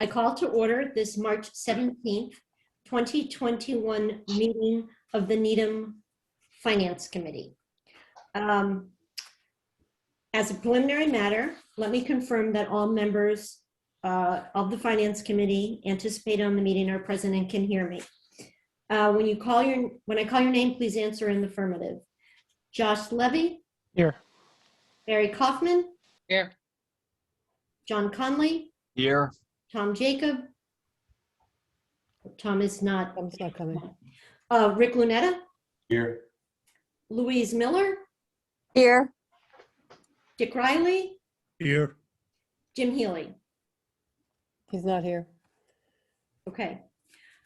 I call to order this March 17th, 2021 meeting of the Needham Finance Committee. As a preliminary matter, let me confirm that all members of the Finance Committee anticipated on the meeting are present and can hear me. When I call your name, please answer in the affirmative. Josh Levy? Here. Barry Kaufman? Here. John Conley? Here. Tom Jacob? Tom is not. Tom's not coming. Rick Lunetta? Here. Louise Miller? Here. Dick Riley? Here. Jim Healy? He's not here. Okay.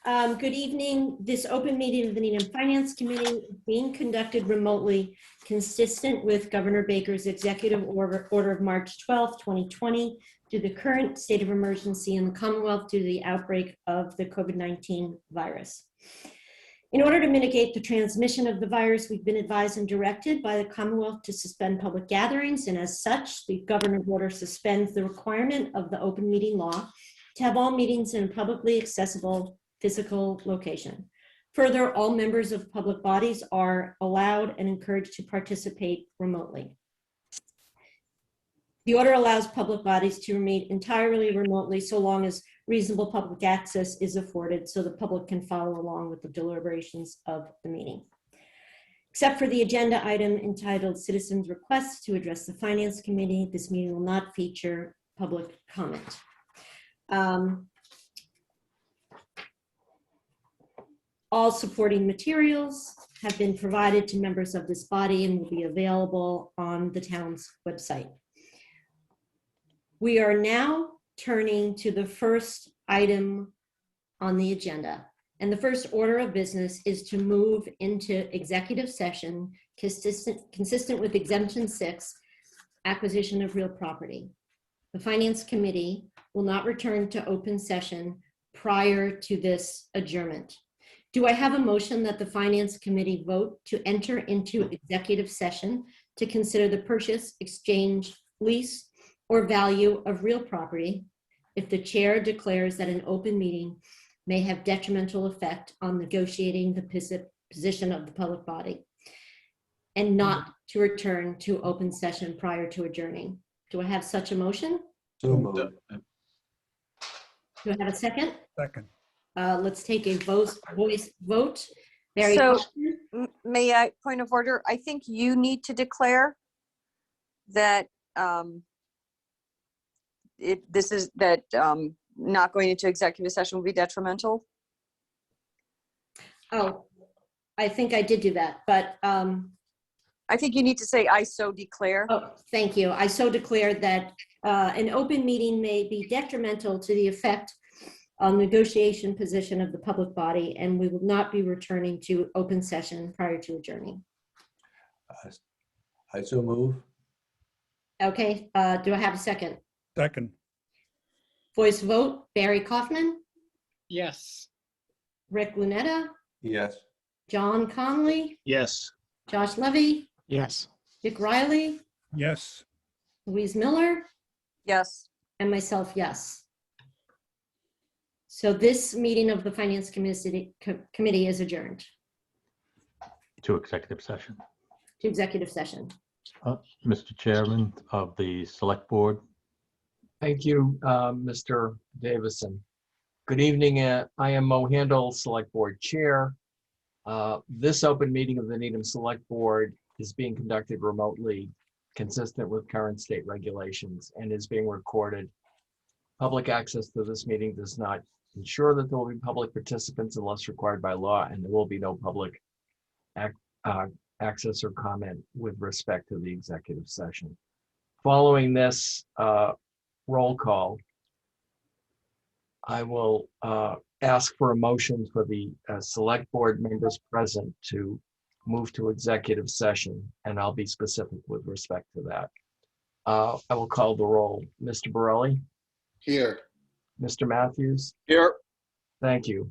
Good evening. This open meeting of the Needham Finance Committee is being conducted remotely, consistent with Governor Baker's executive order of March 12, 2020, due to the current state of emergency in the Commonwealth due to the outbreak of the COVID-19 virus. In order to mitigate the transmission of the virus, we've been advised and directed by the Commonwealth to suspend public gatherings, and as such, the governor's order suspends the requirement of the open meeting law to have all meetings in a publicly accessible physical location. Further, all members of public bodies are allowed and encouraged to participate remotely. The order allows public bodies to meet entirely remotely so long as reasonable public access is afforded so the public can follow along with the deliberations of the meeting. Except for the agenda item entitled Citizens' Requests to Address the Finance Committee, this meeting will not feature public comment. All supporting materials have been provided to members of this body and will be available on the town's website. We are now turning to the first item on the agenda. And the first order of business is to move into executive session consistent with Exemption 6, acquisition of real property. The Finance Committee will not return to open session prior to this adjournment. Do I have a motion that the Finance Committee vote to enter into executive session to consider the purchase, exchange, lease, or value of real property if the chair declares that an open meeting may have detrimental effect on negotiating the position of the public body, and not to return to open session prior to adjourning? Do I have such a motion? So moved. Do I have a second? Second. Let's take a voice vote. Barry So, Kaufman? may I, point of order, I think you need to declare that not going into executive session will be detrimental. Oh, I think I did do that, but I think you need to say, I so declare. oh, thank you. I so declare that an open meeting may be detrimental to the effect on negotiation position of the public body, and we will not be returning to open session prior to adjourning. I so move. Okay, do I have a second? Second. Voice vote, Barry Kaufman, Yes. Rick Lunetta, Yes. John Conley, Yes. Josh Levy, Yes. Dick Riley, Yes. Louise Miller, Yes. and myself, yes. So this meeting of the Finance Committee is adjourned To executive session. to executive session. Mr. Chairman of the Select Board, Thank you, Mr. Davison. Good evening. I am Mo Handel, Select Board Chair. This open meeting of the Needham Select Board is being conducted remotely, consistent with current state regulations, and is being recorded. Public access to this meeting does not ensure that there will be public participants unless required by law, and there will be no public access or comment with respect to the executive session. Following this roll call, I will ask for a motion for the select board members present to move to executive session, and I'll be specific with respect to that. I will call the roll. Mr. Borelli? Here. Mr. Matthews? Here. Thank you.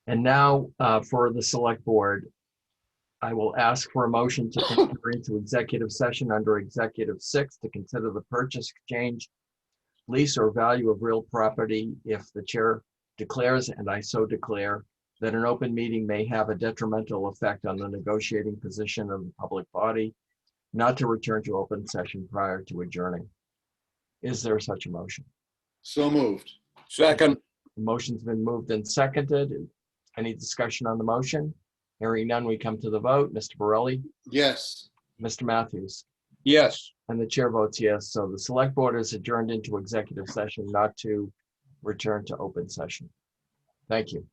And now for the select board, I will ask for a motion to enter into executive session under Executive 6 to consider the purchase, exchange, lease, or value of real property if the chair declares, and I so declare, that an open meeting may have a detrimental effect on the negotiating position of the public body, not to return to open session prior to adjourning. Is there such a motion? So moved. Second. The motion's been moved and seconded. Any discussion on the motion? Hearing none, we come to the vote. Mr. Borelli, Yes. Mr. Matthews, Yes. and the chair votes yes. So the select board is adjourned into executive session, not to return to open session. Thank you.